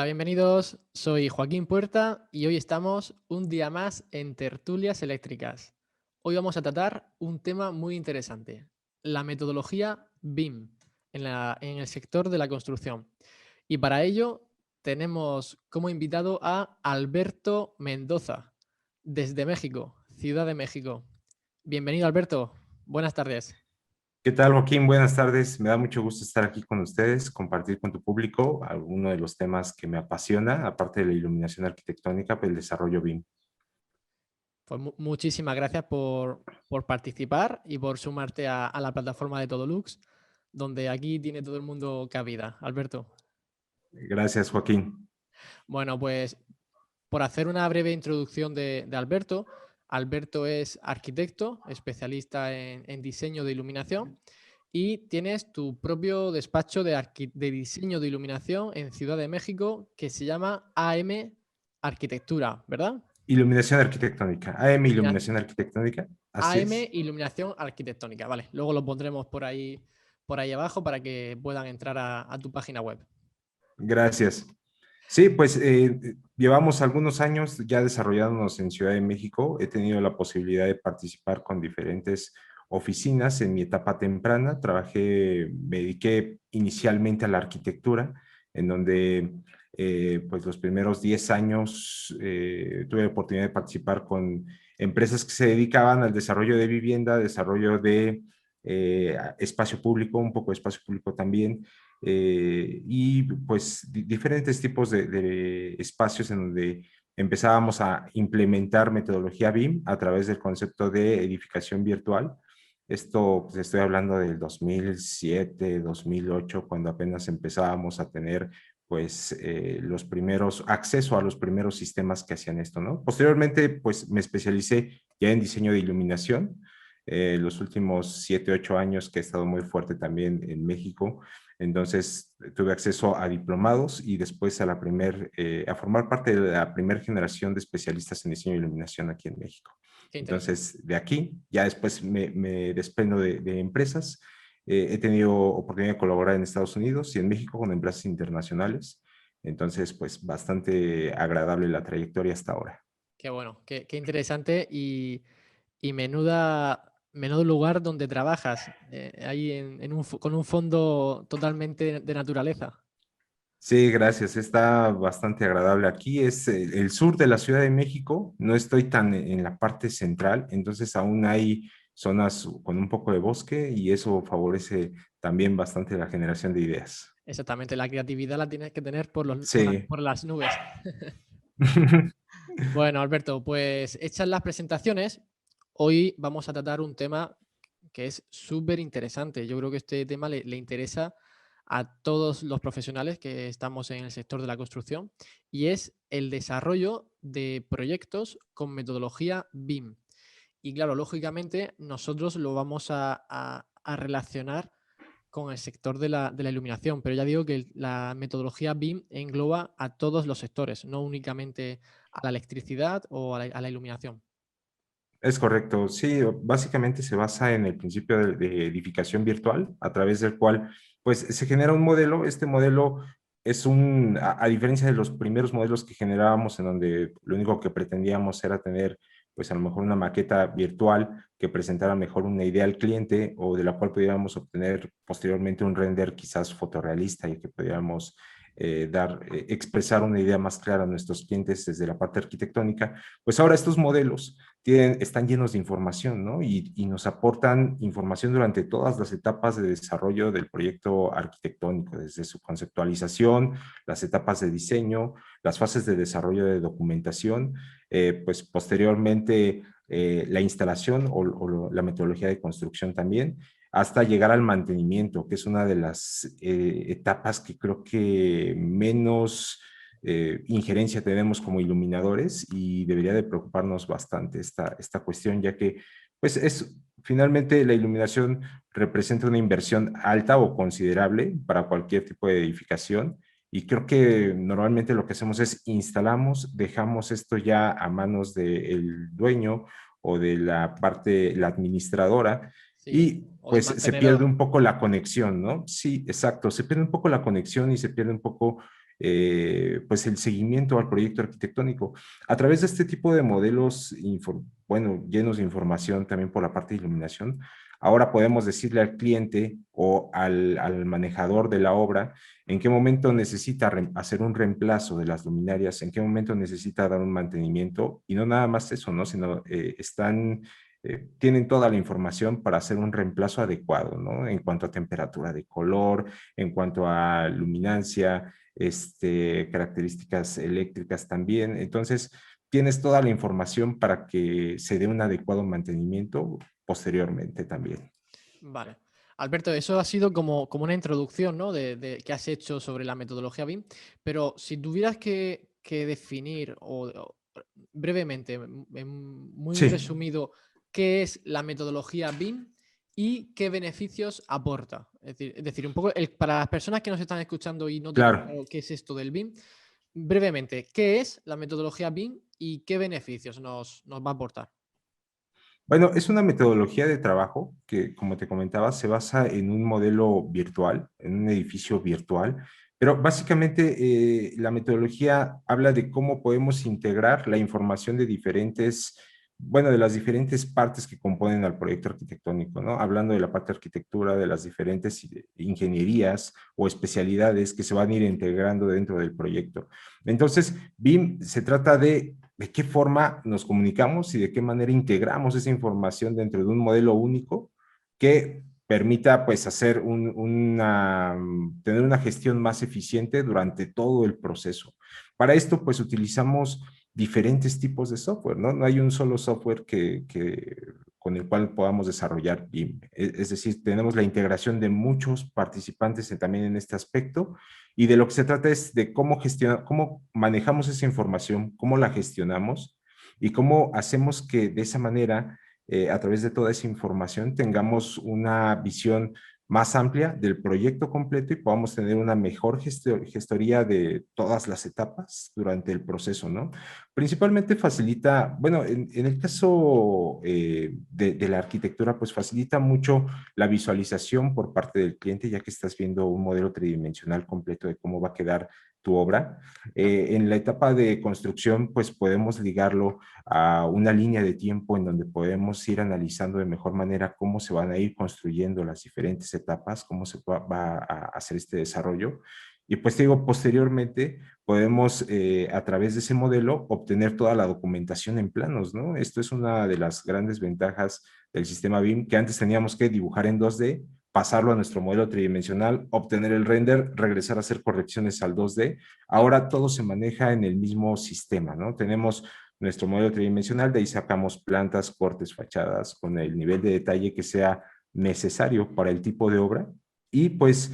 Bienvenidos. Soy Joaquín Puerta y hoy estamos un día más en Tertulias Eléctricas. Hoy vamos a tratar un tema muy interesante, la metodología BIM en el sector de la construcción. Y para ello tenemos como invitado a Alberto Mendoza, desde México, Ciudad de México. Bienvenido, Alberto. Buenas tardes. ¿Qué tal, Joaquín? Buenas tardes. Me da mucho gusto estar aquí con ustedes, compartir con tu público alguno de los temas que me apasiona, aparte de la iluminación arquitectónica, pues el desarrollo BIM. Pues muchísimas gracias por participar y por sumarte a la plataforma de Todolux, donde aquí tiene todo el mundo cabida. Alberto. Gracias, Joaquín. Bueno, pues por hacer una breve introducción de Alberto, Alberto es arquitecto, especialista en diseño de iluminación y tienes tu propio despacho de diseño de iluminación en Ciudad de México que se llama AM Arquitectura, ¿verdad? Iluminación arquitectónica. AM Iluminación Arquitectónica. Así AM es. Iluminación Arquitectónica, vale. Luego lo pondremos por ahí abajo para que puedan entrar a tu página web. Gracias. Sí, pues llevamos algunos años ya desarrollándonos en Ciudad de México. He tenido la posibilidad de participar con diferentes oficinas en mi etapa temprana. Me dediqué inicialmente a la arquitectura, en donde pues los primeros 10 años tuve la oportunidad de participar con empresas que se dedicaban al desarrollo de vivienda, desarrollo de espacio público, un poco de espacio público también, y pues diferentes tipos de espacios en donde empezábamos a implementar metodología BIM a través del concepto de edificación virtual. Esto, pues estoy hablando del 2007, 2008, cuando apenas empezábamos a tener pues los primeros, acceso a los primeros sistemas que hacían esto, ¿no? Posteriormente, pues me especialicé ya en diseño de iluminación. Los últimos 7, 8 años que he estado muy fuerte también en México. Entonces tuve acceso a diplomados y después a formar parte de la primera generación de especialistas en diseño de iluminación aquí en México. Qué interesante. Entonces, de aquí, ya después me desprendo de empresas. He tenido oportunidad de colaborar en Estados Unidos y en México con empresas internacionales. Entonces, pues bastante agradable la trayectoria hasta ahora. Qué bueno, qué interesante y menudo lugar donde trabajas, ahí con un fondo totalmente de naturaleza. Sí, gracias. Está bastante agradable aquí. Es el sur de la Ciudad de México. No estoy tan en la parte central, entonces aún hay zonas con un poco de bosque y eso favorece también bastante la generación de ideas. Exactamente, la creatividad la tienes que tener Sí. por las nubes. Bueno, Alberto, pues hechas las presentaciones, hoy vamos a tratar un tema que es súper interesante. Yo creo que este tema le interesa a todos los profesionales que estamos en el sector de la construcción y es el desarrollo de proyectos con metodología BIM. Y claro, lógicamente nosotros lo vamos a relacionar con el sector de la iluminación, pero ya digo que la metodología BIM engloba a todos los sectores, no únicamente a la electricidad o a la iluminación. Es correcto. Sí, básicamente se basa en el principio de edificación virtual, a través del cual pues se genera un modelo. Este modelo es a diferencia de los primeros modelos que generábamos, en donde lo único que pretendíamos era tener pues a lo mejor una maqueta virtual que presentara mejor una idea al cliente o de la cual pudiéramos obtener posteriormente un render quizás fotorrealista y que pudiéramos expresar una idea más clara a nuestros clientes desde la parte arquitectónica. Pues ahora estos modelos están llenos de información, ¿no? Y nos aportan información durante todas las etapas de desarrollo del proyecto arquitectónico, desde su conceptualización, las etapas de diseño, las fases de desarrollo de documentación, pues posteriormente la instalación o la metodología de construcción también, hasta llegar al mantenimiento, que es una de las etapas que creo que menos injerencia tenemos como iluminadores y debería de preocuparnos bastante esta cuestión, ya que pues finalmente la iluminación representa una inversión alta o considerable para cualquier tipo de edificación y creo que normalmente lo que hacemos es instalamos, dejamos esto ya a manos del dueño o de la administradora Sí, y o del pues se pierde mantenedor. un poco la conexión, ¿no? Sí, exacto, se pierde un poco la conexión y se pierde un poco pues el seguimiento al proyecto arquitectónico. A través de este tipo de modelos, bueno, llenos de información también por la parte de iluminación, ahora podemos decirle al cliente o al manejador de la obra en qué momento necesita hacer un reemplazo de las luminarias, en qué momento necesita dar un mantenimiento, y no nada más eso, ¿no? Sino tienen toda la información para hacer un reemplazo adecuado, ¿no? En cuanto a temperatura de color, en cuanto a luminancia, características eléctricas también. Entonces, tienes toda la información para que se dé un adecuado mantenimiento posteriormente también. Vale. Alberto, eso ha sido como una introducción, ¿no? Que has hecho sobre la metodología BIM, pero si tuvieras que definir brevemente, muy Sí, resumido, qué es la metodología BIM y qué beneficios aporta. Es decir, un poco para las personas que nos están escuchando y no tienen claro. claro qué es esto del BIM, brevemente, ¿qué es la metodología BIM y qué beneficios nos va a aportar? Bueno, es una metodología de trabajo que, como te comentaba, se basa en un modelo virtual, en un edificio virtual, pero básicamente la metodología habla de cómo podemos integrar la información de diferentes, bueno, de las diferentes partes que componen al proyecto arquitectónico, ¿no? Hablando de la parte de arquitectura, de las diferentes ingenierías o especialidades que se van a ir integrando dentro del proyecto. Entonces, BIM se trata de qué forma nos comunicamos y de qué manera integramos esa información dentro de un modelo único que permita pues tener una gestión más eficiente durante todo el proceso. Para esto pues utilizamos diferentes tipos de software, ¿no? No hay un solo software con el cual podamos desarrollar BIM. Es decir, tenemos la integración de muchos participantes también en este aspecto, y de lo que se trata es de cómo manejamos esa información, cómo la gestionamos y cómo hacemos que de esa manera, a través de toda esa información, tengamos una visión más amplia del proyecto completo y podamos tener una mejor gestoría de todas las etapas durante el proceso, ¿no? Principalmente facilita, bueno, en el caso de la arquitectura, pues facilita mucho la visualización por parte del cliente, ya que estás viendo un modelo tridimensional completo de cómo va a quedar tu obra. En la etapa de construcción, pues podemos ligarlo a una línea de tiempo en donde podemos ir analizando de mejor manera cómo se van a ir construyendo las diferentes etapas, cómo se va a hacer este desarrollo. Y pues digo, posteriormente podemos a través de ese modelo obtener toda la documentación en planos, ¿no? Esto es una de las grandes ventajas del sistema BIM, que antes teníamos que dibujar en 2D, pasarlo a nuestro modelo tridimensional, obtener el render, regresar a hacer correcciones al 2D. Ahora todo se maneja en el mismo sistema, ¿no? Tenemos nuestro modelo tridimensional, de ahí sacamos plantas, cortes, fachadas, con el nivel de detalle que sea necesario para el tipo de obra. Y pues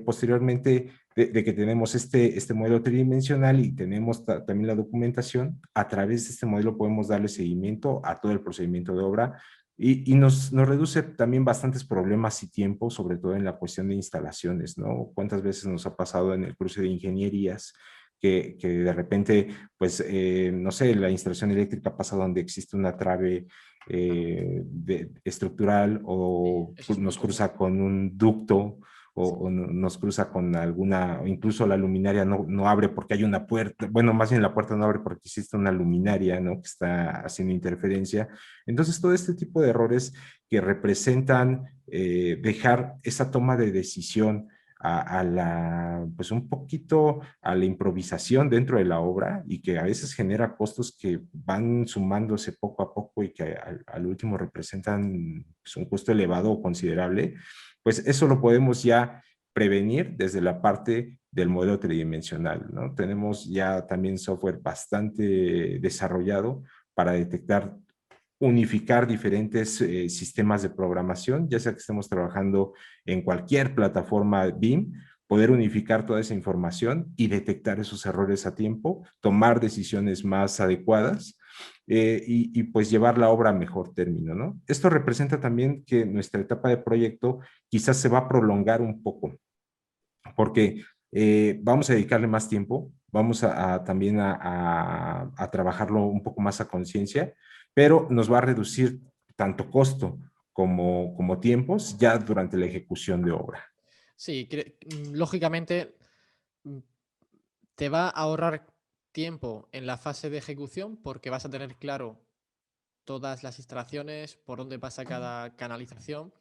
posteriormente de que tenemos este modelo tridimensional y tenemos también la documentación, a través de este modelo podemos darle seguimiento a todo el procedimiento de obra, y nos reduce también bastantes problemas y tiempo, sobre todo en la cuestión de instalaciones, ¿no? ¿Cuántas veces nos ha pasado en el cruce de ingenierías que de repente, pues, no sé, la instalación eléctrica pasa donde existe una trave estructural, Sí, o eso es muy nos común. cruza con un ducto, Sí. o nos cruza con alguna, o incluso la luminaria no abre porque hay una puerta, bueno, más bien la puerta no abre porque existe una luminaria, ¿no? Que está haciendo interferencia. Entonces, todo este tipo de errores que representan dejar esa toma de decisión pues un poquito a la improvisación dentro de la obra, y que a veces genera costos que van sumándose poco a poco y que al último representan pues, un costo elevado o considerable, pues eso lo podemos ya prevenir desde la parte del modelo tridimensional, ¿no? Tenemos ya también software bastante desarrollado para detectar, unificar diferentes sistemas de programación, ya sea que estemos trabajando en cualquier plataforma BIM, poder unificar toda esa información y detectar esos errores a tiempo, tomar decisiones más adecuadas, pues llevar la obra a mejor término, ¿no? Esto representa también que nuestra etapa de proyecto quizás se va a prolongar un poco, porque vamos a dedicarle más tiempo, vamos también a trabajarlo un poco más a conciencia, pero nos va a reducir tanto costo como tiempos ya durante la ejecución de obra. Sí, lógicamente, te va a ahorrar tiempo en la fase de ejecución porque vas a tener claro todas las instalaciones, por dónde pasa cada canalización,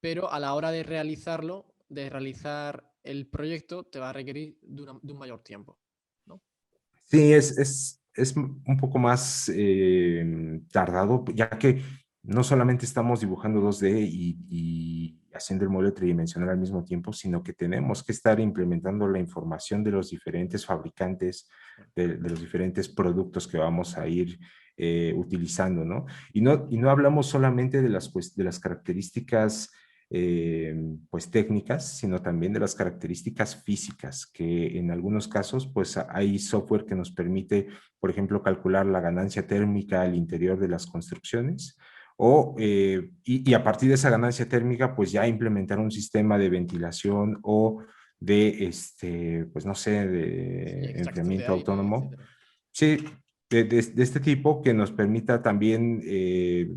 pero a la hora de realizarlo, de realizar el proyecto, te va a requerir de un mayor tiempo, ¿no? Sí, es un poco más tardado, ya que no solamente estamos dibujando 2D y haciendo el modelo tridimensional al mismo tiempo, sino que tenemos que estar implementando la información de los diferentes fabricantes, de los diferentes productos que vamos a ir utilizando, ¿no? Y no hablamos solamente de de las características pues técnicas, sino también de las características físicas, que en algunos casos pues hay software que nos permite, por ejemplo, calcular la ganancia térmica al interior de las construcciones y a partir de esa ganancia térmica pues ya implementar un sistema de ventilación o de, pues no sé, Sí, de extracción de enfriamiento aire, autónomo. etcétera. Sí, de este tipo que nos permita también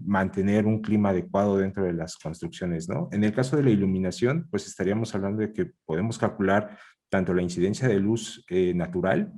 mantener un clima adecuado dentro de las construcciones, ¿no? En el caso de la iluminación, pues estaríamos hablando de que podemos calcular tanto la incidencia de luz natural,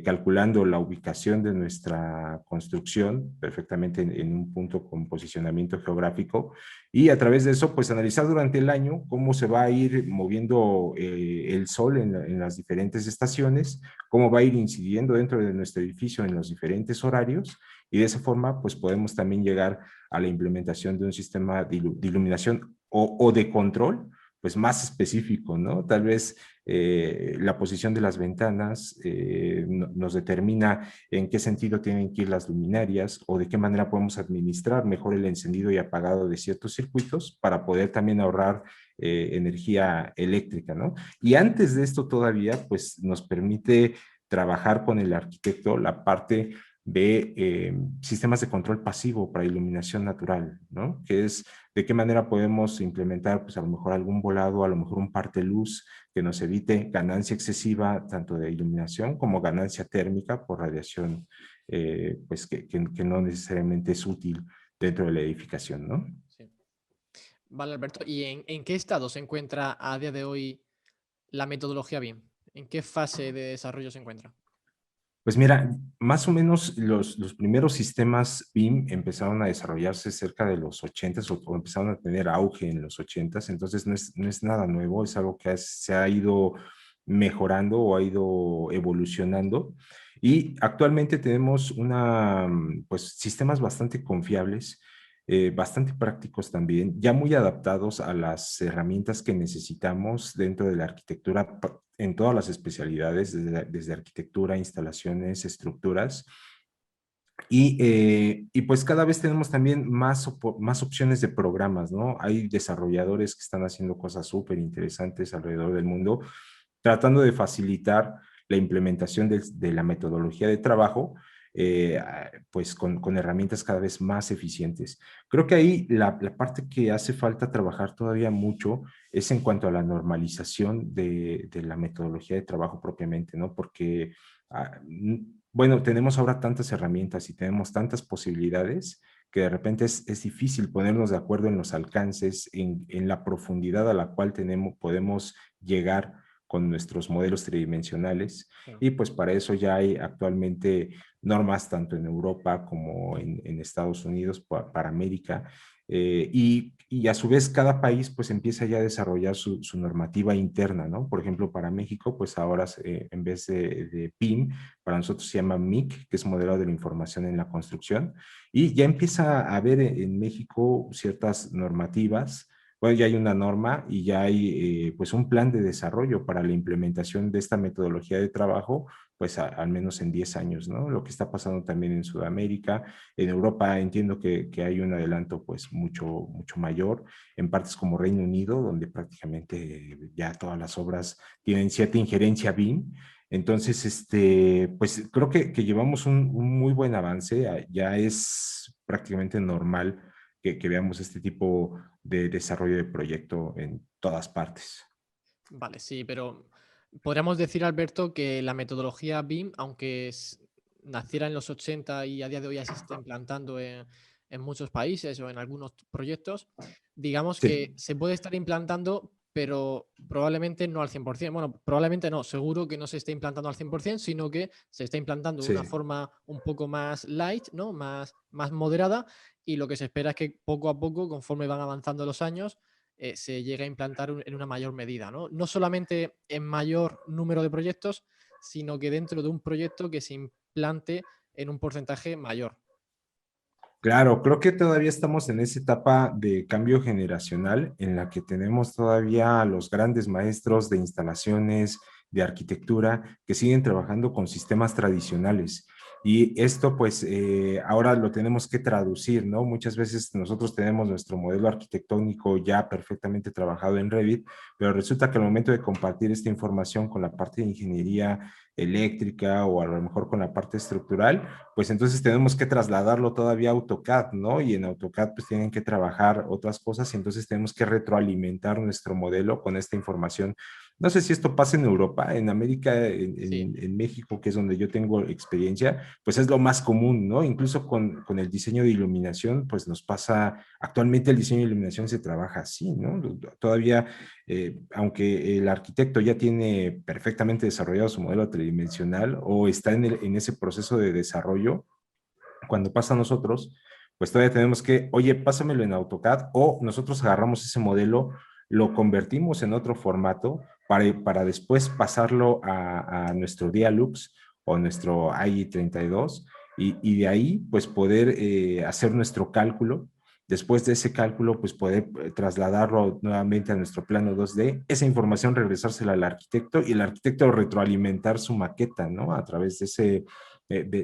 calculando la ubicación de nuestra construcción perfectamente en un punto con posicionamiento geográfico y a través de eso, pues analizar durante el año cómo se va a ir moviendo el sol en las diferentes estaciones, cómo va a ir incidiendo dentro de nuestro edificio en los diferentes horarios y de esa forma pues podemos también llegar a la implementación de un sistema de iluminación o de control pues más específico, ¿no? Tal vez la posición de las ventanas nos determina en qué sentido tienen que ir las luminarias o de qué manera podemos administrar mejor el encendido y apagado de ciertos circuitos para poder también ahorrar energía eléctrica, ¿no? Y antes de esto todavía, pues nos permite trabajar con el arquitecto la parte de sistemas de control pasivo para iluminación natural, ¿no? Que es de qué manera podemos implementar, pues a lo mejor algún volado, a lo mejor un parte luz que nos evite ganancia excesiva tanto de iluminación como ganancia térmica por radiación, pues que no necesariamente es útil dentro de la edificación, ¿no? Sí. Vale, Alberto. ¿Y en qué estado se encuentra a día de hoy la metodología BIM? ¿En qué fase de desarrollo se encuentra? Pues mira, más o menos los primeros sistemas BIM empezaron a desarrollarse cerca de los 80s o empezaron a tener auge en los 80s, entonces no es nada nuevo, es algo que se ha ido mejorando o ha ido evolucionando. Y actualmente tenemos pues, sistemas bastante confiables, bastante prácticos también, ya muy adaptados a las herramientas que necesitamos dentro de la arquitectura en todas las especialidades, desde arquitectura, instalaciones, estructuras. Y pues cada vez tenemos también más opciones de programas, ¿no? Hay desarrolladores que están haciendo cosas súper interesantes alrededor del mundo, tratando de facilitar la implementación de la metodología de trabajo, pues con herramientas cada vez más eficientes. Creo que ahí la parte que hace falta trabajar todavía mucho es en cuanto a la normalización de la metodología de trabajo propiamente, ¿no? Porque bueno, tenemos ahora tantas herramientas y tenemos tantas posibilidades que de repente es difícil ponernos de acuerdo en los alcances, en la profundidad a la cual podemos llegar con nuestros modelos tridimensionales. Claro. Y pues para eso ya hay actualmente normas tanto en Europa como en Estados Unidos para América. Y a su vez cada país pues empieza ya a desarrollar su normativa interna, ¿no? Por ejemplo, para México pues ahora en vez de PIM, para nosotros se llama MIC, que es Modelo de la Información en la Construcción, y ya empieza a haber en México ciertas normativas. Bueno, ya hay una norma y ya hay pues un plan de desarrollo para la implementación de esta metodología de trabajo, pues al menos en 10 años, ¿no? Lo que está pasando también en Sudamérica, en Europa entiendo que hay un adelanto pues mucho mayor, en partes como Reino Unido, donde prácticamente ya todas las obras tienen cierta injerencia BIM. Entonces, pues creo que llevamos un muy buen avance, ya es prácticamente normal que veamos este tipo de desarrollo de proyecto en todas partes. Vale, sí, pero podríamos decir, Alberto, que la metodología BIM, aunque naciera en los 80 y a día de hoy ya se está implantando en muchos países o en algunos proyectos, digamos Sí. que se puede estar implantando, pero probablemente no al 100%. Bueno, probablemente no, seguro que no se esté implantando al 100%, sino que se está implantando de una Sí. forma un poco más light, ¿no? Más moderada, y lo que se espera es que poco a poco, conforme van avanzando los años, se llegue a implantar en una mayor medida, ¿no? No solamente en mayor número de proyectos, sino que dentro de un proyecto que se implante en un porcentaje mayor. Claro, creo que todavía estamos en esa etapa de cambio generacional en la que tenemos todavía a los grandes maestros de instalaciones, de arquitectura, que siguen trabajando con sistemas tradicionales. Y esto, pues, ahora lo tenemos que traducir, ¿no? Muchas veces nosotros tenemos nuestro modelo arquitectónico ya perfectamente trabajado en Revit, pero resulta que al momento de compartir esta información con la parte de ingeniería eléctrica o a lo mejor con la parte estructural, pues entonces tenemos que trasladarlo todavía a AutoCAD, ¿no? Y en AutoCAD pues tienen que trabajar otras cosas y entonces tenemos que retroalimentar nuestro modelo con esta información. No sé si esto pasa en Europa, en América, Sí, en México, que es donde yo tengo experiencia, pues es lo más común, ¿no? Incluso con el diseño de iluminación, pues nos pasa, actualmente el diseño de iluminación se trabaja así, ¿no? Todavía, aunque el arquitecto ya tiene perfectamente desarrollado su modelo tridimensional o está en ese proceso de desarrollo, cuando pasa a nosotros, pues todavía tenemos que, oye, pásamelo en AutoCAD o nosotros agarramos ese modelo, lo convertimos en otro formato para después pasarlo a nuestro Dialux o nuestro AI32 y de ahí pues poder hacer nuestro cálculo. Después de ese cálculo, pues poder trasladarlo nuevamente a nuestro plano 2D, esa información regresársela al arquitecto y el arquitecto retroalimentar su maqueta, ¿no? A través de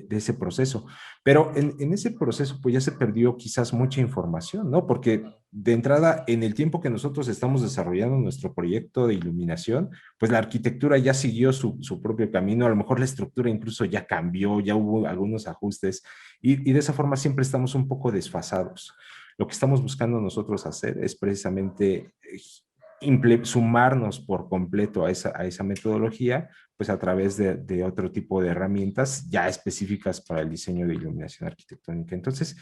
ese proceso. Pero en ese proceso, pues ya se perdió quizás mucha información, ¿no? Porque de entrada, en el tiempo que nosotros estamos desarrollando nuestro proyecto de iluminación, pues la arquitectura ya siguió su propio camino, a lo mejor la estructura incluso ya cambió, ya hubo algunos ajustes y de esa forma siempre estamos un poco desfasados. Lo que estamos buscando nosotros hacer es precisamente sumarnos por completo a esa metodología, pues a través de otro tipo de herramientas ya específicas para el diseño de iluminación arquitectónica. Entonces,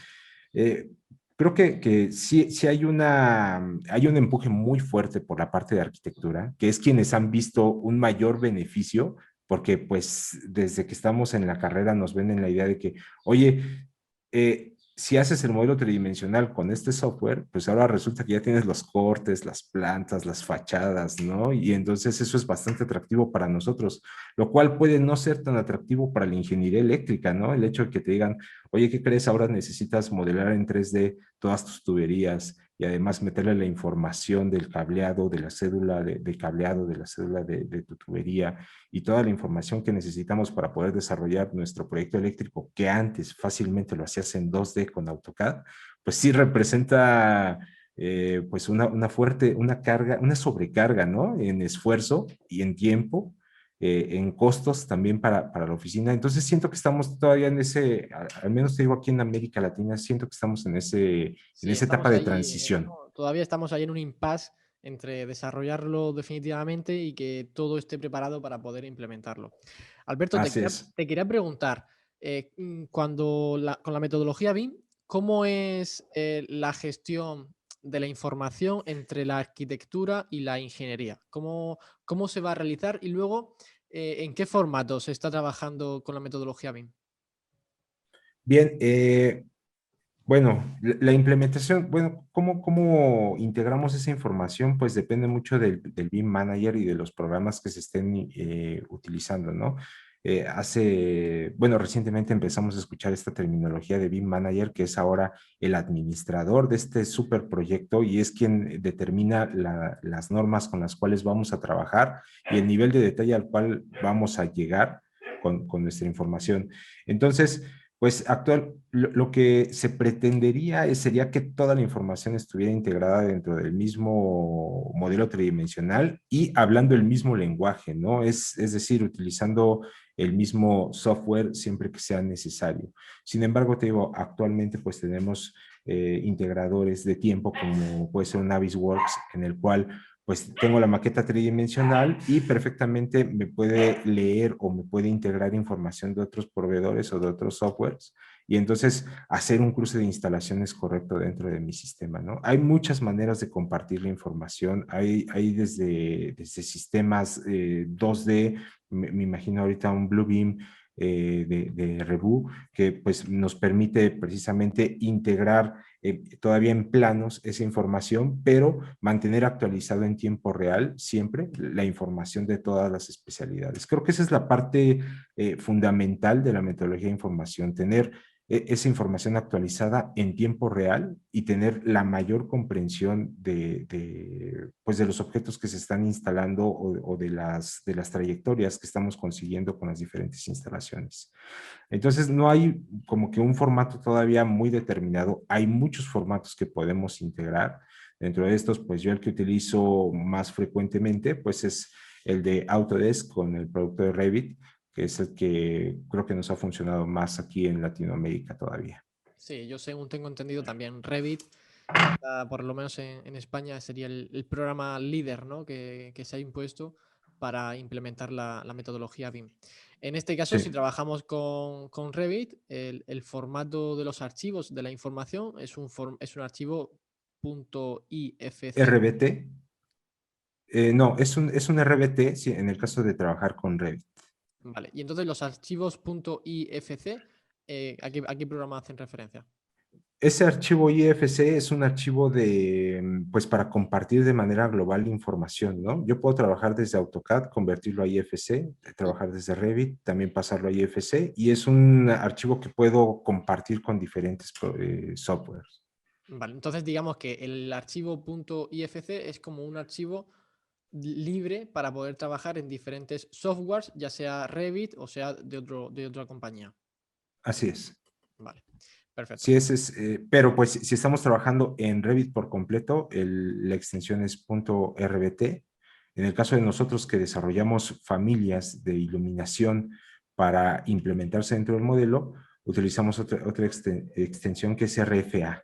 eh, creo que sí, sí hay un empuje muy fuerte por la parte de arquitectura, que es quienes han visto un mayor beneficio, porque pues desde que estamos en la carrera nos ven en la idea de que, oye, si haces el modelo tridimensional con este software, pues ahora resulta que ya tienes los cortes, las plantas, las fachadas, ¿no? Y entonces eso es bastante atractivo para nosotros, lo cual puede no ser tan atractivo para la ingeniería eléctrica, ¿no? El hecho de que te digan, oye, ¿qué crees? Ahora necesitas modelar en 3D todas tus tuberías y además meterle la información del cableado, de la cédula de cableado, de la cédula de tu tubería y toda la información que necesitamos para poder desarrollar nuestro proyecto eléctrico, que antes fácilmente lo hacías en 2D con AutoCAD, pues sí representa pues fuerte, una carga, una sobrecarga, ¿no? En esfuerzo y en tiempo, en costos también para la oficina. Entonces siento que estamos todavía en ese, al menos te digo aquí en América Latina, siento que estamos en sí, esa etapa estamos de ahí, transición. ¿no? Todavía estamos ahí en un impasse entre desarrollarlo definitivamente y que todo esté preparado para poder implementarlo. Alberto, Así es. te quería preguntar, con la metodología BIM, ¿cómo es la gestión de la información entre la arquitectura y la ingeniería? ¿Cómo se va a realizar? Y luego, ¿en qué formato se está trabajando con la metodología BIM? Bien, bueno, la implementación, bueno, ¿cómo integramos esa información? Pues depende mucho del BIM Manager y de los programas que se estén utilizando, ¿no? Bueno, recientemente empezamos a escuchar esta terminología de BIM Manager, que es ahora el administrador de este super proyecto y es quien determina las normas con las cuales vamos a trabajar y el nivel de detalle al cual vamos a llegar con nuestra información. Entonces, pues lo que se pretendería sería que toda la información estuviera integrada dentro del mismo modelo tridimensional y hablando el mismo lenguaje, ¿no? Es decir, utilizando el mismo software siempre que sea necesario. Sin embargo, te digo, actualmente pues tenemos integradores de tiempo como puede ser un Navisworks en el cual pues tengo la maqueta tridimensional y perfectamente me puede leer o me puede integrar información de otros proveedores o de otros softwares y entonces hacer un cruce de instalaciones correcto dentro de mi sistema, ¿no? Hay muchas maneras de compartir la información, hay desde sistemas 2D, me imagino ahorita un Bluebeam de Rebu, que pues nos permite precisamente integrar todavía en planos esa información, pero mantener actualizado en tiempo real siempre la información de todas las especialidades. Creo que esa es la parte fundamental de la metodología de información, tener esa información actualizada en tiempo real y tener la mayor comprensión pues de los objetos que se están instalando o de las trayectorias que estamos consiguiendo con las diferentes instalaciones. Entonces, no hay como que un formato todavía muy determinado. Hay muchos formatos que podemos integrar. Dentro de estos, pues yo el que utilizo más frecuentemente, pues es el de Autodesk con el producto de Revit, que es el que creo que nos ha funcionado más aquí en Latinoamérica todavía. Sí, yo según tengo entendido también Revit, por lo menos en España, sería el programa líder, ¿no? que se ha impuesto para implementar la metodología BIM. En este caso, si Sí, trabajamos con Revit, el formato de los archivos de la información es un archivo .ifc. RBT. No, es un RBT sí, en el caso de trabajar con Revit. Vale, y entonces los archivos .ifc, ¿a qué programa hacen referencia? Ese archivo IFC es un archivo pues para compartir de manera global información, ¿no? Yo puedo trabajar desde AutoCAD, convertirlo a IFC, trabajar desde Revit, también pasarlo a IFC, y es un archivo que puedo compartir con diferentes softwares. Vale, entonces digamos que el archivo .ifc es como un archivo libre para poder trabajar en diferentes softwares, ya sea Revit o sea de otra compañía. Así es. Vale, perfecto. Sí, pero pues si estamos trabajando en Revit por completo, la extensión es .rbt. En el caso de nosotros que desarrollamos familias de iluminación para implementarse dentro del modelo, utilizamos otra extensión que es RFA,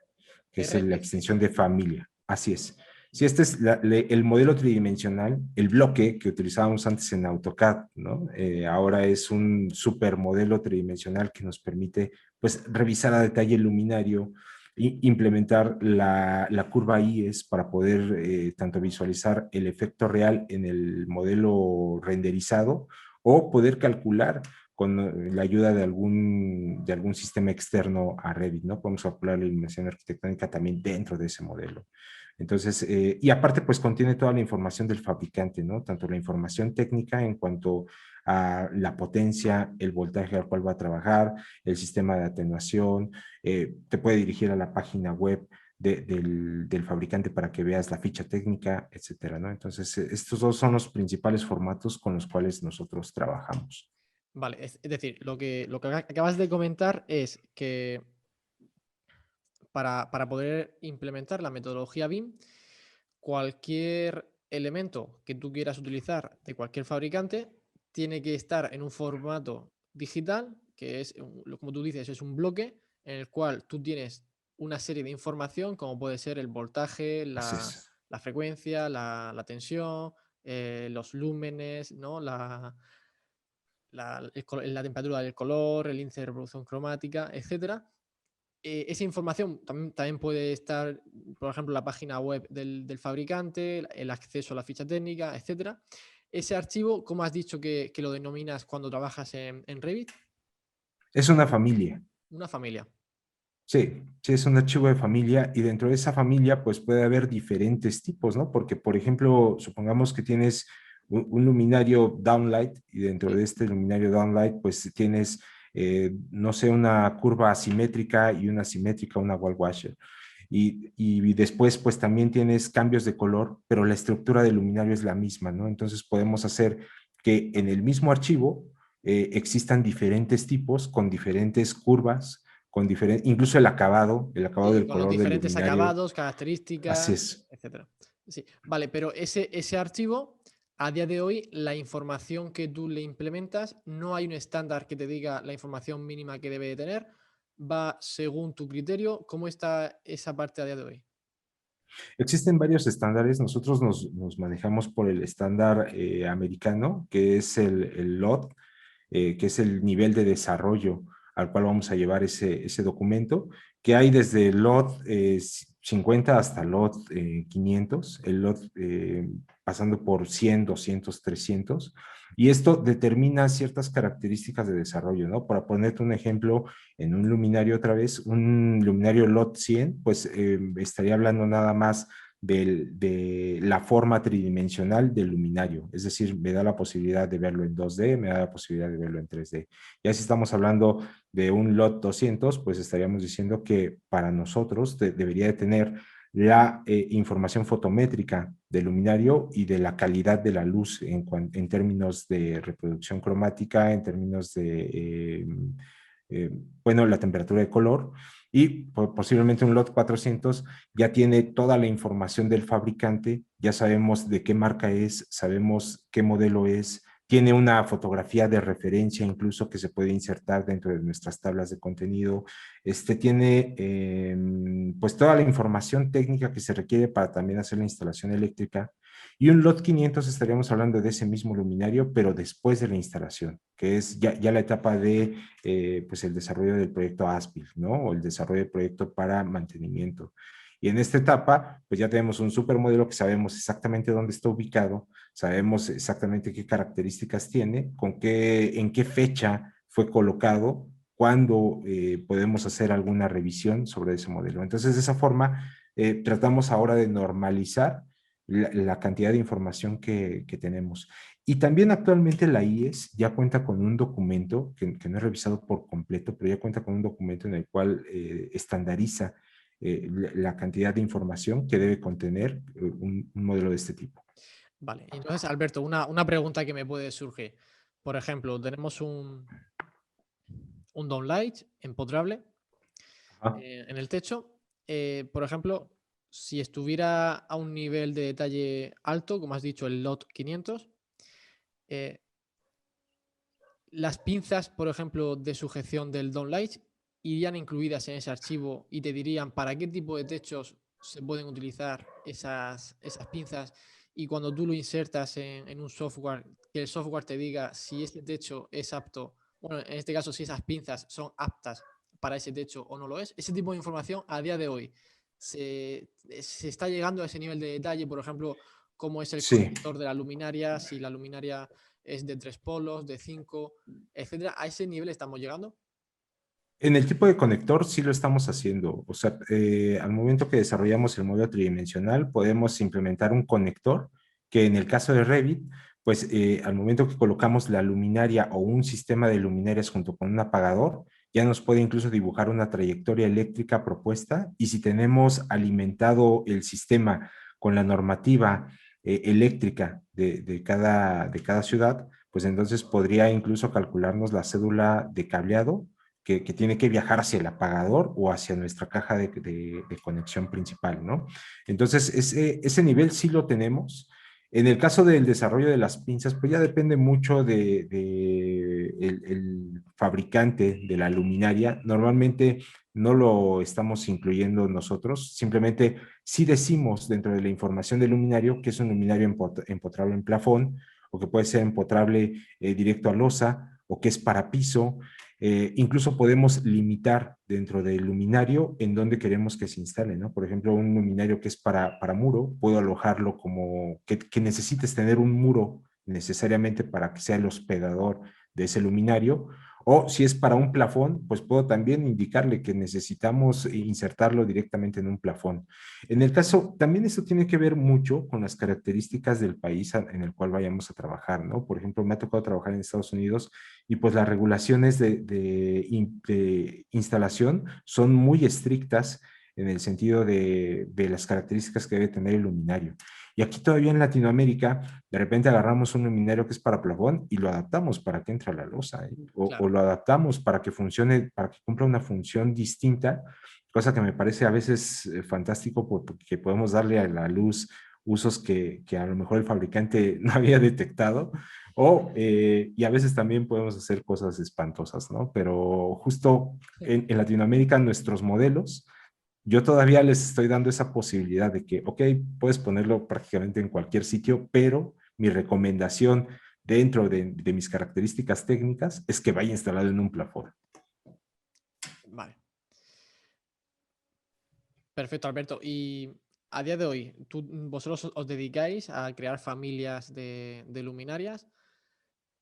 que es la extensión RFA. de familia. Así es. Si este es el modelo tridimensional, el bloque que utilizábamos antes en AutoCAD, ¿no? Ahora es un supermodelo tridimensional que nos permite pues revisar a detalle el luminario, implementar la curva IES para poder tanto visualizar el efecto real en el modelo renderizado o poder calcular con la ayuda de algún sistema externo a Revit, ¿no? Podemos calcular la iluminación arquitectónica también dentro de ese modelo. Entonces, y aparte, pues contiene toda la información del fabricante, ¿no? Tanto la información técnica en cuanto a la potencia, el voltaje al cual va a trabajar, el sistema de atenuación, te puede dirigir a la página web del fabricante para que veas la ficha técnica, etcétera, ¿no? Entonces, estos dos son los principales formatos con los cuales nosotros trabajamos. Vale, es decir, lo que acabas de comentar es que para poder implementar la metodología BIM, cualquier elemento que tú quieras utilizar de cualquier fabricante tiene que estar en un formato digital, que es, como tú dices, es un bloque en el cual tú tienes una serie de información, como puede ser el voltaje, Así es. la frecuencia, la tensión, los lúmenes, ¿no? La temperatura del color, el índice de reproducción cromática, etcétera. Esa información también puede estar, por ejemplo, en la página web del fabricante, el acceso a la ficha técnica, etcétera. Ese archivo, ¿cómo has dicho que lo denominas cuando trabajas en Revit? Es una familia. Una familia. Sí, sí, es un archivo de familia y dentro de esa familia pues puede haber diferentes tipos, ¿no? Porque, por ejemplo, supongamos que tienes un luminario downlight y dentro Sí. de este luminario downlight pues tienes, no sé, una curva asimétrica y una simétrica, una wall washer. Y después pues también tienes cambios de color, pero la estructura del luminario es la misma, ¿no? Entonces podemos hacer que en el mismo archivo existan diferentes tipos con diferentes curvas con diferente, incluso el acabado Sí, del con los color del diferentes luminario. acabados, Así características, es. etcétera. Sí, vale, pero ese archivo, a día de hoy, la información que tú le implementas, no hay un estándar que te diga la información mínima que debe de tener, va según tu criterio. ¿Cómo está esa parte a día de hoy? Existen varios estándares. Nosotros nos manejamos por el estándar americano, que es el LOD, que es el nivel de desarrollo al cual vamos a llevar ese documento, que hay desde LOT 50 hasta LOT 500, el LOT pasando por 100, 200, 300, y esto determina ciertas características de desarrollo, ¿no? Para ponerte un ejemplo, en un luminario otra vez, un luminario LOT 100, pues estaría hablando nada más de la forma tridimensional del luminario, es decir, me da la posibilidad de verlo en 2D, me da la posibilidad de verlo en 3D. Ya si estamos hablando de un LOT 200, pues estaríamos diciendo que para nosotros debería de tener la información fotométrica del luminario y de la calidad de la luz en términos de reproducción cromática, en términos de, bueno, la temperatura de color, y posiblemente un LOT 400 ya tiene toda la información del fabricante, ya sabemos de qué marca es, sabemos qué modelo es, tiene una fotografía de referencia incluso que se puede insertar dentro de nuestras tablas de contenido, tiene pues toda la información técnica que se requiere para también hacer la instalación eléctrica, y un LOT 500 estaríamos hablando de ese mismo luminario, pero después de la instalación, que es ya la etapa de pues el desarrollo del proyecto ASPIL, ¿no? O el desarrollo del proyecto para mantenimiento. Y en esta etapa, pues ya tenemos un supermodelo que sabemos exactamente dónde está ubicado, sabemos exactamente qué características tiene, en qué fecha fue colocado, cuándo podemos hacer alguna revisión sobre ese modelo. Entonces, de esa forma, tratamos ahora de normalizar la cantidad de información que tenemos. Y también actualmente la IES ya cuenta con un documento que no he revisado por completo, pero ya cuenta con un documento en el cual estandariza la cantidad de información que debe contener un modelo de este tipo. Vale, entonces, Alberto, una pregunta que me puede surgir. Por ejemplo, tenemos un downlight empotrable Ajá. en el techo. Por ejemplo, si estuviera a un nivel de detalle alto, como has dicho, el LOT 500, eh, las pinzas, por ejemplo, de sujeción del downlight irían incluidas en ese archivo y te dirían para qué tipo de techos se pueden utilizar esas pinzas, y cuando tú lo insertas en un software, que el software te diga si este techo es apto, bueno, en este caso si esas pinzas son aptas para ese techo o no lo es. Ese tipo de información a día de hoy se está llegando a ese nivel de detalle, por ejemplo, cómo es el Sí, conector de la luminaria, si la luminaria es de 3 polos, de 5, etcétera. ¿A ese nivel estamos llegando? en el tipo de conector sí lo estamos haciendo. O sea, al momento que desarrollamos el modelo tridimensional, podemos implementar un conector que en el caso de Revit, pues al momento que colocamos la luminaria o un sistema de luminarias junto con un apagador, ya nos puede incluso dibujar una trayectoria eléctrica propuesta, y si tenemos alimentado el sistema con la normativa eléctrica de cada ciudad, pues entonces podría incluso calcularnos la cédula de cableado que tiene que viajar hacia el apagador o hacia nuestra caja de conexión principal, ¿no? Entonces, ese nivel sí lo tenemos. En el caso del desarrollo de las pinzas, pues ya depende mucho de el fabricante de la luminaria. Normalmente no lo estamos incluyendo nosotros, simplemente sí decimos dentro de la información del luminario que es un luminario empotrable en plafón, o que puede ser empotrable directo a losa, o que es para piso. Incluso podemos limitar dentro del luminario en dónde queremos que se instale, ¿no? Por ejemplo, un luminario que es para muro, puedo alojarlo como que necesites tener un muro necesariamente para que sea el hospedador de ese luminario. O si es para un plafón, pues puedo también indicarle que necesitamos insertarlo directamente en un plafón. En el caso, también esto tiene que ver mucho con las características del país en el cual vayamos a trabajar, ¿no? Por ejemplo, me ha tocado trabajar en Estados Unidos, y pues las regulaciones de instalación son muy estrictas en el sentido de las características que debe tener el luminario. Y aquí todavía en Latinoamérica, de repente agarramos un luminario que es para plafón y lo adaptamos para que entre a la losa, ¿eh? O Claro. lo adaptamos para que funcione, para que cumpla una función distinta, cosa que me parece a veces fantástico, porque podemos darle a la luz usos que a lo mejor el fabricante no había detectado, y a veces también podemos hacer cosas espantosas, ¿no? Pero justo en Latinoamérica, nuestros modelos, yo todavía les estoy dando esa posibilidad de que, ok, puedes ponerlo prácticamente en cualquier sitio, pero mi recomendación dentro de mis características técnicas es que vaya instalado en un plafón. Perfecto, Alberto. Y a día de hoy, vosotros os dedicáis a crear familias de luminarias,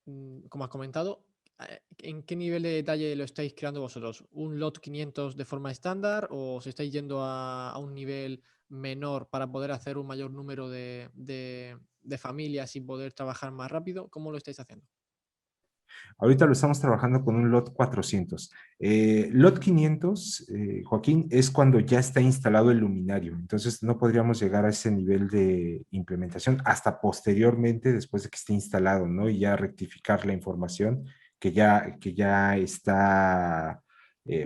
como has comentado. ¿En qué nivel de detalle lo estáis creando vosotros? ¿Un lot 500 de forma estándar o os estáis yendo a un nivel menor para poder hacer un mayor número de familias y poder trabajar más rápido? ¿Cómo lo estáis haciendo? Ahorita lo estamos trabajando con un lot 400. Lot 500, Joaquín, es cuando ya está instalado el luminario. Entonces no podríamos llegar a ese nivel de implementación hasta posteriormente, después de que esté instalado, ¿no? Y ya rectificar la información que ya está,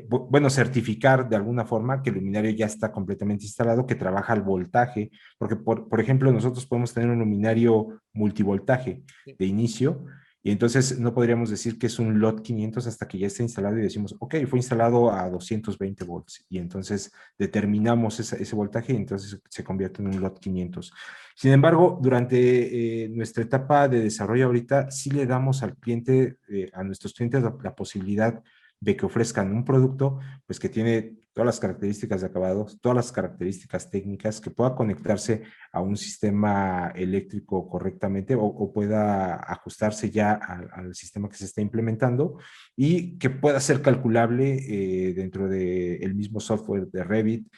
bueno, certificar de alguna forma que el luminario ya está completamente instalado, que trabaja al voltaje, porque por ejemplo nosotros podemos tener un luminario multivoltaje Sí. de inicio y entonces no podríamos decir que es un lot 500 hasta que ya esté instalado y decimos, ok, fue instalado a 220 volts. Y entonces determinamos ese voltaje y entonces se convierte en un lot 500. Sin embargo, durante nuestra etapa de desarrollo ahorita, sí le damos al cliente, a nuestros clientes la posibilidad de que ofrezcan un producto pues que tiene todas las características de acabados, todas las características técnicas, que pueda conectarse a un sistema eléctrico correctamente o pueda ajustarse ya al sistema que se está implementando y que pueda ser calculable dentro del mismo software de Revit.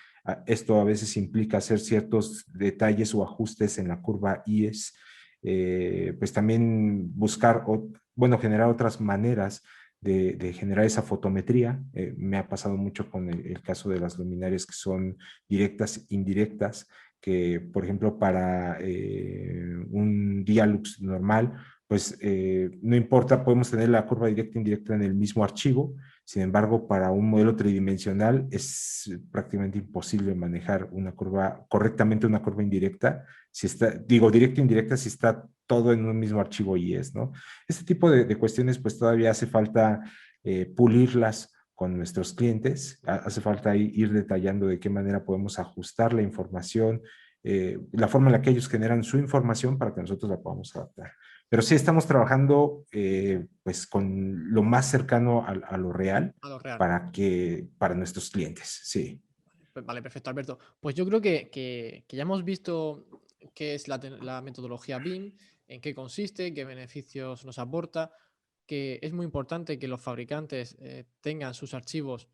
Esto a veces implica hacer ciertos detalles o ajustes en la curva IES, pues también buscar, bueno, generar otras maneras de generar esa fotometría. Me ha pasado mucho con el caso de las luminarias que son directas, indirectas, que por ejemplo para un Dialux normal, pues no importa, podemos tener la curva directa e indirecta en el mismo archivo. Sin embargo, para un modelo tridimensional es prácticamente imposible manejar una curva, correctamente una curva indirecta, si está, digo, directa e indirecta, si está todo en un mismo archivo IES, ¿no? Este tipo de cuestiones, pues todavía hace falta pulirlas con nuestros clientes, hace falta ir detallando de qué manera podemos ajustar la información, la forma en la que ellos generan su información para que nosotros la podamos adaptar. Pero sí estamos trabajando pues con lo más cercano a lo real A lo real. para nuestros clientes, sí. Vale, perfecto, Alberto. Pues yo creo que ya hemos visto qué es la metodología BIM, en qué consiste, qué beneficios nos aporta, que es muy importante que los fabricantes tengan sus archivos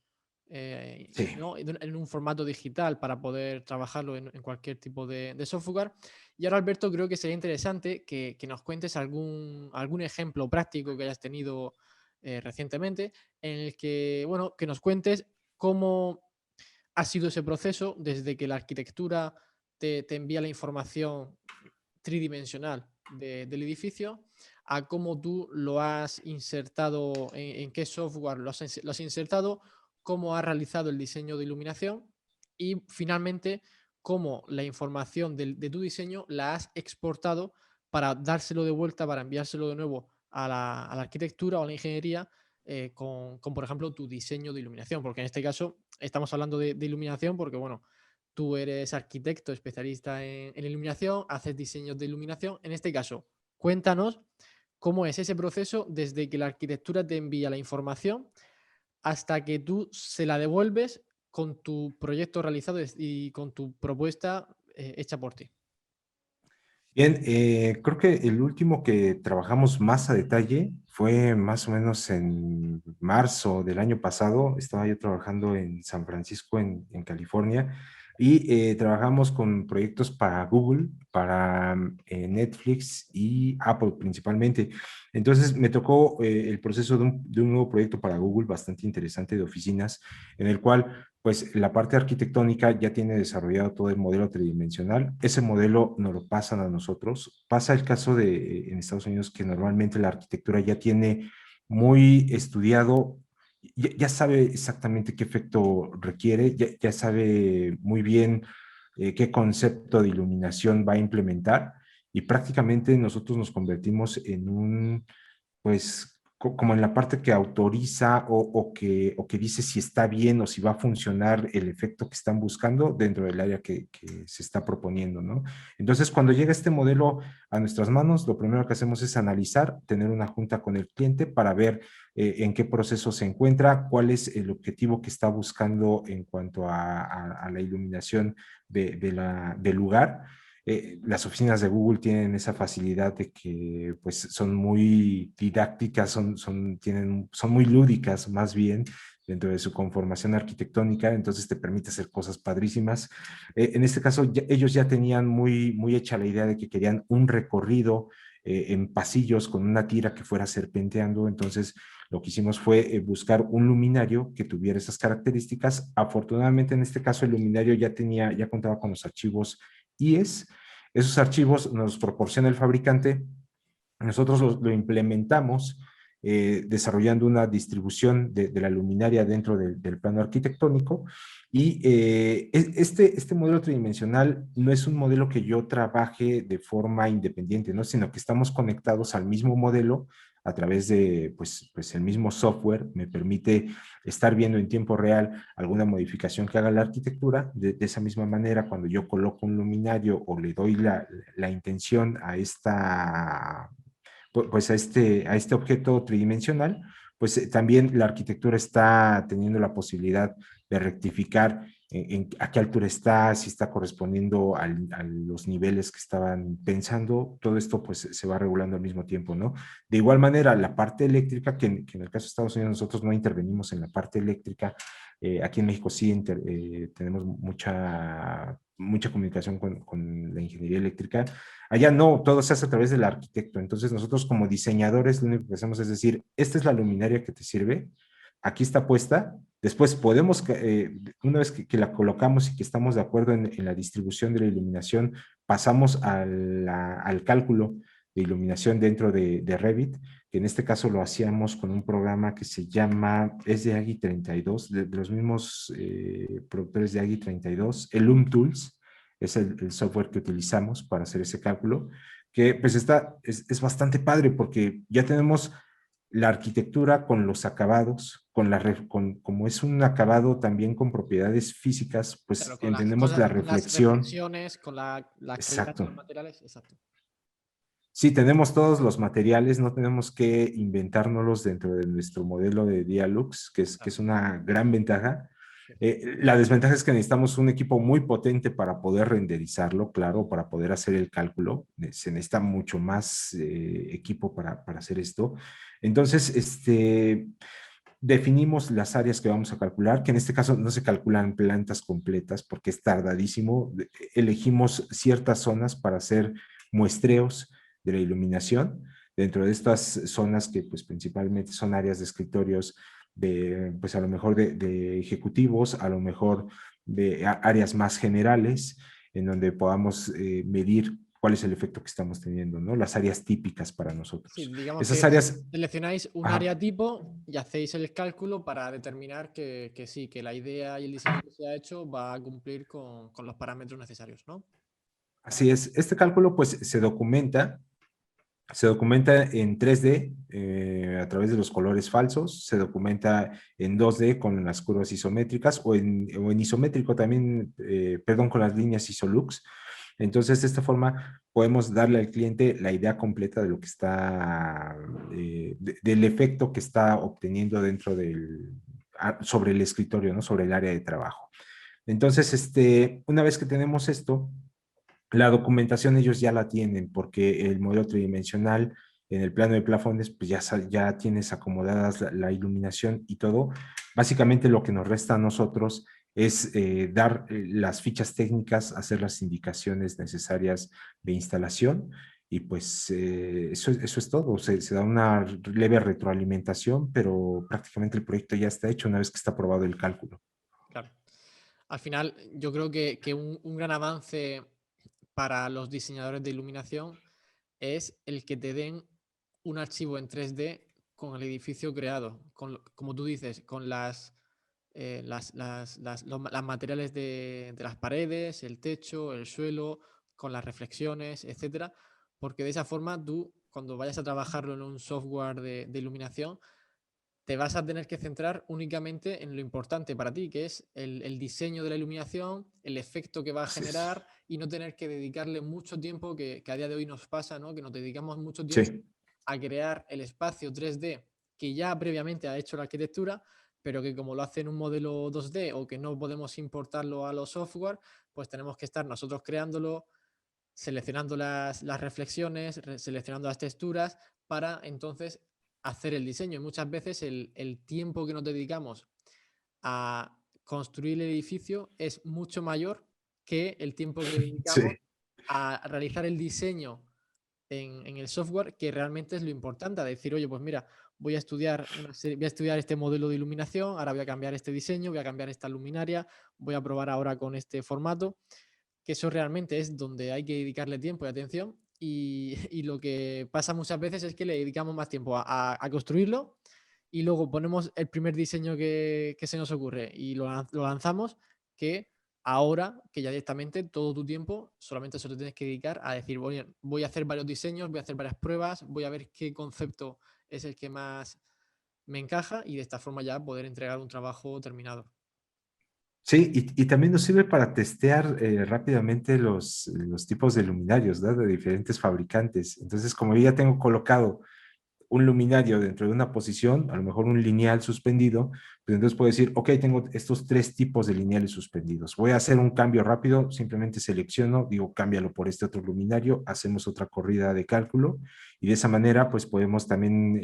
Sí. ¿no? en un formato digital para poder trabajarlo en cualquier tipo de software. Y ahora, Alberto, creo que sería interesante que nos cuentes algún ejemplo práctico que hayas tenido recientemente en el que, bueno, que nos cuentes cómo ha sido ese proceso desde que la arquitectura te envía la información tridimensional del edificio a cómo tú lo has insertado, en qué software lo has insertado, cómo has realizado el diseño de iluminación y finalmente cómo la información de tu diseño la has exportado para dárselo de vuelta, para enviárselo de nuevo a la arquitectura o a la ingeniería con, por ejemplo, tu diseño de iluminación, porque en este caso estamos hablando de iluminación porque, bueno, tú eres arquitecto especialista en iluminación, haces diseños de iluminación. En este caso, cuéntanos cómo es ese proceso desde que la arquitectura te envía la información hasta que tú se la devuelves con tu proyecto realizado y con tu propuesta hecha por ti. Bien, creo que el último que trabajamos más a detalle fue más o menos en marzo del año pasado. Estaba yo trabajando en San Francisco, en California, y trabajamos con proyectos para Google, para Netflix y Apple principalmente. Entonces me tocó el proceso de un nuevo proyecto para Google bastante interesante de oficinas, en el cual pues la parte arquitectónica ya tiene desarrollado todo el modelo tridimensional. Ese modelo nos lo pasan a nosotros. Pasa el caso de en Estados Unidos que normalmente la arquitectura ya tiene muy estudiado, ya sabe exactamente qué efecto requiere, ya sabe muy bien qué concepto de iluminación va a implementar y prácticamente nosotros nos convertimos en un, pues, como en la parte que autoriza o que dice si está bien o si va a funcionar el efecto que están buscando dentro del área que se está proponiendo, ¿no? Entonces, cuando llega este modelo a nuestras manos, lo primero que hacemos es analizar, tener una junta con el cliente para ver en qué proceso se encuentra, cuál es el objetivo que está buscando en cuanto a la iluminación del lugar. Las oficinas de Google tienen esa facilidad de que pues son muy didácticas, son muy lúdicas más bien dentro de su conformación arquitectónica, entonces te permite hacer cosas padrísimas. En este caso, ellos ya tenían muy hecha la idea de que querían un recorrido en pasillos con una tira que fuera serpenteando, entonces lo que hicimos fue buscar un luminario que tuviera esas características. Afortunadamente, en este caso, el luminario ya contaba con los archivos IES. Esos archivos nos proporciona el fabricante, nosotros lo implementamos desarrollando una distribución de la luminaria dentro del plano arquitectónico y este modelo tridimensional no es un modelo que yo trabaje de forma independiente, ¿no? Sino que estamos conectados al mismo modelo a través de pues el mismo software, me permite estar viendo en tiempo real alguna modificación que haga la arquitectura. De esa misma manera, cuando yo coloco un luminario o le doy la intención a pues a este objeto tridimensional, pues también la arquitectura está teniendo la posibilidad de rectificar a qué altura está, si está correspondiendo a los niveles que estaban pensando, todo esto pues se va regulando al mismo tiempo, ¿no? De igual manera, la parte eléctrica, que en el caso de Estados Unidos nosotros no intervenimos en la parte eléctrica, aquí en México sí tenemos mucha comunicación con la ingeniería eléctrica. Allá no, todo se hace a través del arquitecto. Entonces nosotros como diseñadores lo único que hacemos es decir, esta es la luminaria que te sirve, aquí está puesta. Después podemos, una vez que la colocamos y que estamos de acuerdo en la distribución de la iluminación, pasamos al cálculo de iluminación dentro de Revit, que en este caso lo hacíamos con un programa que se llama, es de AGI 32, de los mismos productores de AGI 32, el Loom Tools, es el software que utilizamos para hacer ese cálculo, que pues es bastante padre porque ya tenemos la arquitectura con los acabados, como es un acabado también con propiedades físicas, pues Claro, entendemos la con las reflexión. reflexiones, con la calidad de Exacto. los materiales, exacto. Sí, tenemos todos los materiales, no tenemos que inventárnoslos dentro de nuestro modelo de Dialux, que Claro, es una gran ventaja. sí. La desventaja es que necesitamos un equipo muy potente para poder renderizarlo, claro, para poder hacer el cálculo. Se necesita mucho más equipo para hacer esto. Entonces, definimos las áreas que vamos a calcular, que en este caso no se calculan plantas completas porque es tardadísimo. Elegimos ciertas zonas para hacer muestreos de la iluminación. Dentro de estas zonas que pues principalmente son áreas de escritorios pues a lo mejor de ejecutivos, a lo mejor de áreas más generales, en donde podamos medir cuál es el efecto que estamos teniendo, ¿no? Las áreas típicas para Sí, nosotros. digamos Esas que áreas, seleccionáis un ajá, área tipo y hacéis el cálculo para determinar que sí, que la idea y el diseño que se ha hecho va a cumplir con los parámetros necesarios, ¿no? así es. Este cálculo pues se documenta en 3D a través de los colores falsos, se documenta en 2D con las curvas isométricas o en isométrico también, perdón, con las líneas isolux. Entonces, de esta forma podemos darle al cliente la idea completa de lo que está, del efecto que está obteniendo dentro sobre el escritorio, ¿no? Sobre el área de trabajo. Entonces, una vez que tenemos esto, la documentación ellos ya la tienen porque el modelo tridimensional en el plano de plafones pues ya tienes acomodadas la iluminación y todo. Básicamente lo que nos resta a nosotros es dar las fichas técnicas, hacer las indicaciones necesarias de instalación y pues eso es todo. Se da una leve retroalimentación, pero prácticamente el proyecto ya está hecho una vez que está aprobado el cálculo. Claro. Al final, yo creo que un gran avance para los diseñadores de iluminación es el que te den un archivo en 3D con el edificio creado, como tú dices, con las materiales de las paredes, el techo, el suelo, con las reflexiones, etcétera, porque de esa forma tú cuando vayas a trabajarlo en un software de iluminación, te vas a tener que centrar únicamente en lo importante para ti, que es el diseño de la iluminación, el efecto que va a Así es. generar y no tener que dedicarle mucho tiempo, que a día de hoy nos pasa, ¿no? Que nos dedicamos mucho tiempo Sí, a crear el espacio 3D que ya previamente ha hecho la arquitectura, pero que como lo hace en un modelo 2D o que no podemos importarlo a los software, pues tenemos que estar nosotros creándolo, seleccionando las reflexiones, seleccionando las texturas para entonces hacer el diseño. Y muchas veces el tiempo que nos dedicamos a construir el edificio es mucho mayor que el tiempo que dedicamos sí. a realizar el diseño en el software, que realmente es lo importante, a decir, oye, pues mira, voy a estudiar este modelo de iluminación, ahora voy a cambiar este diseño, voy a cambiar esta luminaria, voy a probar ahora con este formato, que eso realmente es donde hay que dedicarle tiempo y atención. Y lo que pasa muchas veces es que le dedicamos más tiempo a construirlo y luego ponemos el primer diseño que se nos ocurre y lo lanzamos, que ahora que ya directamente todo tu tiempo solamente se lo tienes que dedicar a decir, voy a hacer varios diseños, voy a hacer varias pruebas, voy a ver qué concepto es el que más me encaja y de esta forma ya poder entregar un trabajo terminado. Sí, y también nos sirve para testear rápidamente los tipos de luminarios, ¿no? De diferentes fabricantes. Entonces, como yo ya tengo colocado un luminario dentro de una posición, a lo mejor un lineal suspendido, pues entonces puedo decir, ok, tengo estos tres tipos de lineales suspendidos. Voy a hacer un cambio rápido, simplemente selecciono, digo, cámbialo por este otro luminario, hacemos otra corrida de cálculo y de esa manera, pues podemos también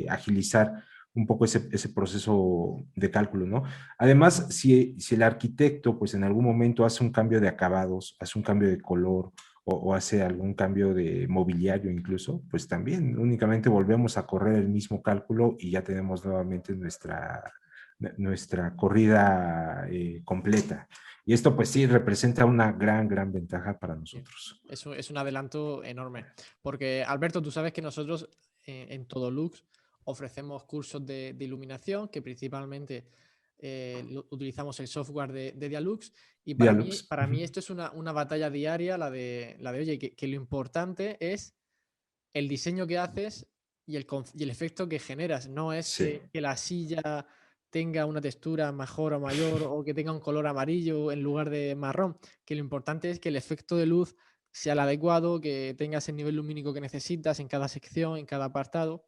agilizar un poco ese proceso de cálculo, ¿no? Además, si el arquitecto, pues en algún momento hace un cambio de acabados, hace un cambio de color, o hace algún cambio de mobiliario incluso, pues también únicamente volvemos a correr el mismo cálculo y ya tenemos nuevamente nuestra corrida completa. Y esto pues sí representa una gran ventaja para Bien. nosotros. Eso es un adelanto enorme. Porque, Alberto, tú sabes que nosotros en Todolux ofrecemos cursos de iluminación, que principalmente utilizamos el software de Dialux. Y Dialux. para mí esto es una batalla diaria, la de oye, que lo importante es el diseño que haces y el efecto que generas. No es Sí. que la silla tenga una textura mejor o mayor o que tenga un color amarillo en lugar de marrón, que lo importante es que el efecto de luz sea el adecuado, que tengas el nivel lumínico que necesitas en cada sección, en cada apartado.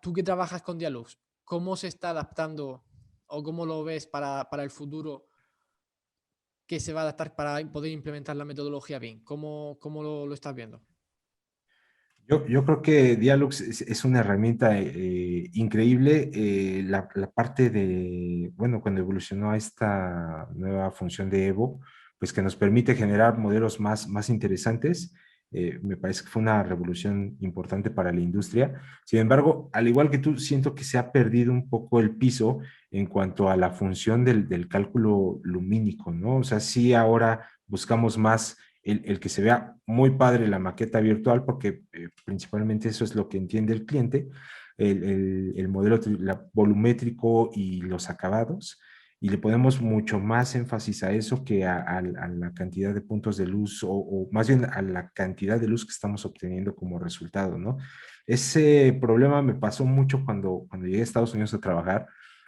Tú que trabajas con Dialux, ¿cómo se está adaptando o cómo lo ves para el futuro que se va a adaptar para poder implementar la metodología bien? ¿Cómo lo estás viendo? Yo creo que Dialux es una herramienta increíble. La parte de, bueno, cuando evolucionó a esta nueva función de Evo, pues que nos permite generar modelos más interesantes, me parece que fue una revolución importante para la industria. Sin embargo, al igual que tú, siento que se ha perdido un poco el piso en cuanto a la función del cálculo lumínico, ¿no? O sea, sí ahora buscamos más el que se vea muy padre la maqueta virtual, porque principalmente eso es lo que entiende el cliente, el modelo volumétrico y los acabados, y le ponemos mucho más énfasis a eso que a la cantidad de puntos de luz, o más bien a la cantidad de luz que estamos obteniendo como resultado, ¿no? Ese problema me pasó mucho cuando llegué a Estados Unidos a trabajar,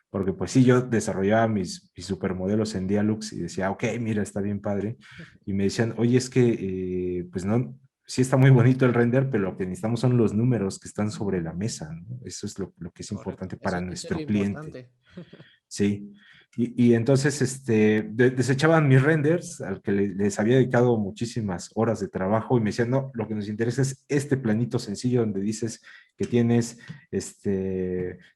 porque pues sí, yo desarrollaba mis supermodelos en Dialux y decía, ok, mira, está bien padre, y me decían, oye, es que, pues no, sí está muy bonito el render, pero lo que necesitamos son los números que están sobre la mesa, ¿no? Eso es lo que es Correcto. importante Eso, para eso es lo nuestro cliente, importante. ¿sí? Y entonces, desechaban mis renders, al que les había dedicado muchísimas horas de trabajo, y me decían, no, lo que nos interesa es este planito sencillo donde dices que tienes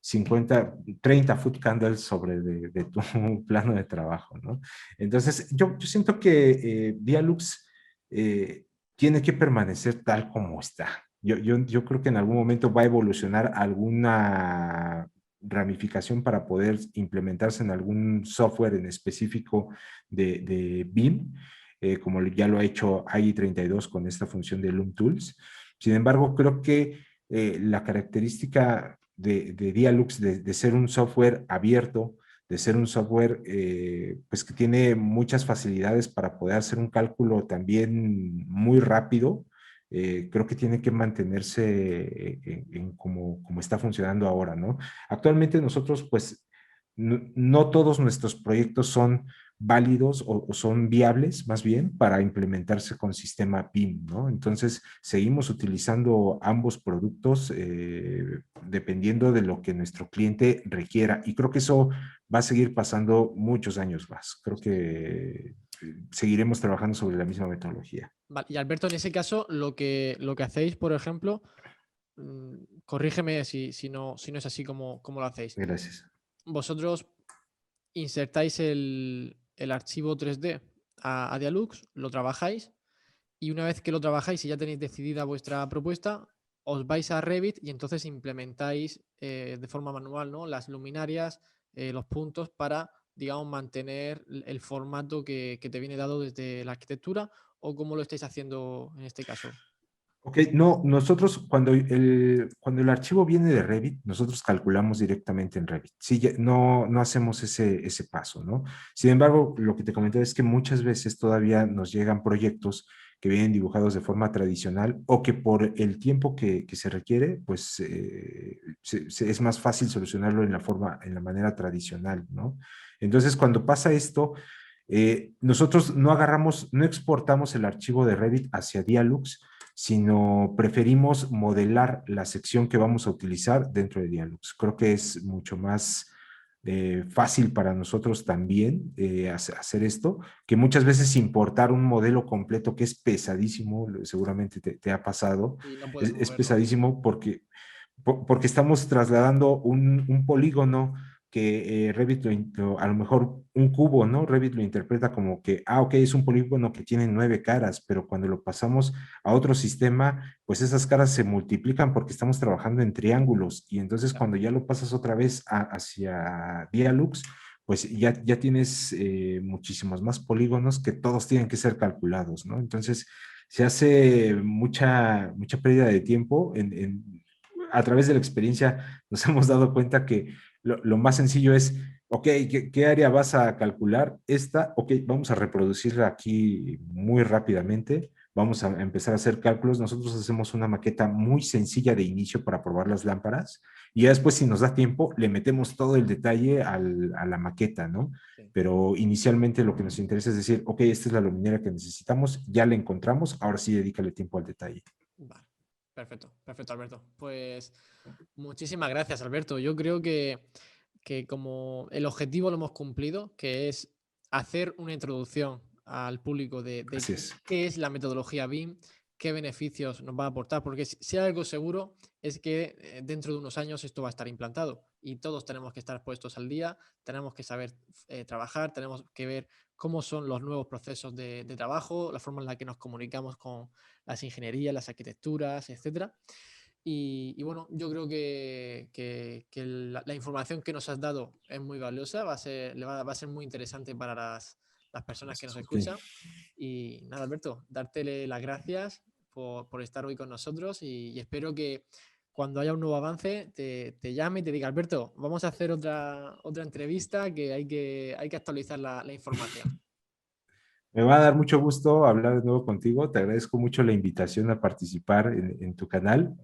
50, 30 foot candles sobre de tu plano de trabajo, ¿no? Entonces, yo siento que Dialux tiene que permanecer tal como está. Yo creo que en algún momento va a evolucionar alguna ramificación para poder implementarse en algún software en específico de BIM, como ya lo ha hecho AI32 con esta función de Loom Tools. Sin embargo, creo que la característica de Dialux de ser un software abierto, de ser un software pues que tiene muchas facilidades para poder hacer un cálculo también muy rápido, creo que tiene que mantenerse en como está funcionando ahora, ¿no? Actualmente nosotros, pues, no todos nuestros proyectos son válidos o son viables, más bien, para implementarse con sistema BIM, ¿no? Entonces, seguimos utilizando ambos productos dependiendo de lo que nuestro cliente requiera. Y creo que eso va a seguir pasando muchos años más. Creo que seguiremos trabajando sobre la misma metodología. Vale, y Alberto, en ese caso, lo que hacéis, por ejemplo, corrígeme si no es así como lo hacéis. Gracias. Vosotros insertáis el archivo 3D a Dialux, lo trabajáis y una vez que lo trabajáis y ya tenéis decidida vuestra propuesta, os vais a Revit y entonces implementáis de forma manual, ¿no? Las luminarias, los puntos para, digamos, mantener el formato que te viene dado desde la arquitectura o cómo lo estáis haciendo en este caso. Ok, no, nosotros cuando el archivo viene de Revit, nosotros calculamos directamente en Revit. Sí, no hacemos ese paso, ¿no? Sin embargo, lo que te comenté es que muchas veces todavía nos llegan proyectos que vienen dibujados de forma tradicional o que por el tiempo que se requiere, pues es más fácil solucionarlo en la manera tradicional, ¿no? Entonces, cuando pasa esto, nosotros no exportamos el archivo de Revit hacia Dialux, sino preferimos modelar la sección que vamos a utilizar dentro de Dialux. Creo que es mucho más fácil para nosotros también hacer esto, que muchas veces importar un modelo completo que es pesadísimo, seguramente te ha pasado, Y no puedes es moverlo. pesadísimo porque estamos trasladando un polígono que Revit a lo mejor un cubo, ¿no? Revit lo interpreta como que, ok, es un polígono que tiene 9 caras, pero cuando lo pasamos a otro sistema, pues esas caras se multiplican porque estamos trabajando en triángulos y entonces Claro. cuando ya lo pasas otra vez hacia Dialux, pues ya tienes muchísimos más polígonos que todos tienen que ser calculados, ¿no? Entonces se hace mucha pérdida de tiempo a través de la experiencia nos hemos dado cuenta que lo más sencillo es, ok, ¿qué área vas a calcular? Esta, ok, vamos a reproducirla aquí muy rápidamente, vamos a empezar a hacer cálculos. Nosotros hacemos una maqueta muy sencilla de inicio para probar las lámparas y ya después, si nos da tiempo, le metemos todo el detalle a la maqueta, ¿no? Sí. Pero inicialmente lo que nos interesa es decir, ok, esta es la luminaria que necesitamos, ya la encontramos, ahora sí dedícale tiempo al detalle. Vale. Perfecto, perfecto, Alberto. Pues muchísimas gracias, Alberto. Yo creo que como el objetivo lo hemos cumplido, que es hacer una introducción al público de Así es. qué es la metodología BIM, qué beneficios nos va a aportar, porque si hay algo seguro es que dentro de unos años esto va a estar implantado y todos tenemos que estar puestos al día, tenemos que saber trabajar, tenemos que ver cómo son los nuevos procesos de trabajo, la forma en la que nos comunicamos con las ingenierías, las arquitecturas, etcétera. Y bueno, yo creo que la información que nos has dado es muy valiosa, va a ser muy interesante para las personas que Gracias, nos Joaquín. escuchan. Y nada, Alberto, dártele las gracias por estar hoy con nosotros y espero que cuando haya un nuevo avance te llame y te diga, Alberto, vamos a hacer otra entrevista que hay que actualizar la información. Me va a dar mucho gusto hablar de nuevo contigo. Te agradezco mucho la invitación a participar en tu canal.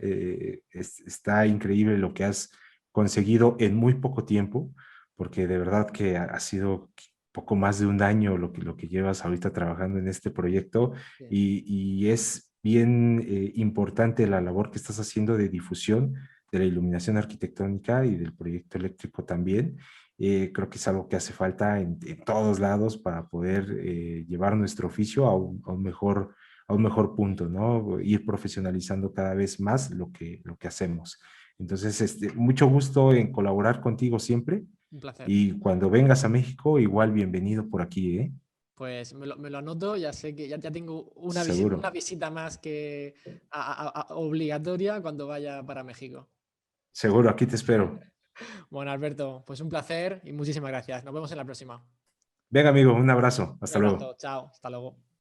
Está increíble lo que has conseguido en muy poco tiempo, porque de verdad que ha sido poco más de un año lo que llevas ahorita trabajando en este proyecto Sí. y es bien importante la labor que estás haciendo de difusión de la iluminación arquitectónica y del proyecto eléctrico también. Creo que es algo que hace falta en todos lados para poder llevar nuestro oficio a un mejor punto, ¿no? Ir profesionalizando cada vez más lo que hacemos. Entonces, mucho gusto en colaborar contigo siempre Un placer. y cuando vengas a México, igual bienvenido por aquí, ¿eh? Pues me lo anoto, ya sé que ya tengo una Seguro, visita más que obligatoria cuando vaya para México. seguro, aquí te espero. Bueno, Alberto, pues un placer y muchísimas gracias. Nos vemos en la próxima. Venga, amigo, un abrazo. Un Hasta luego. abrazo, chao, hasta luego.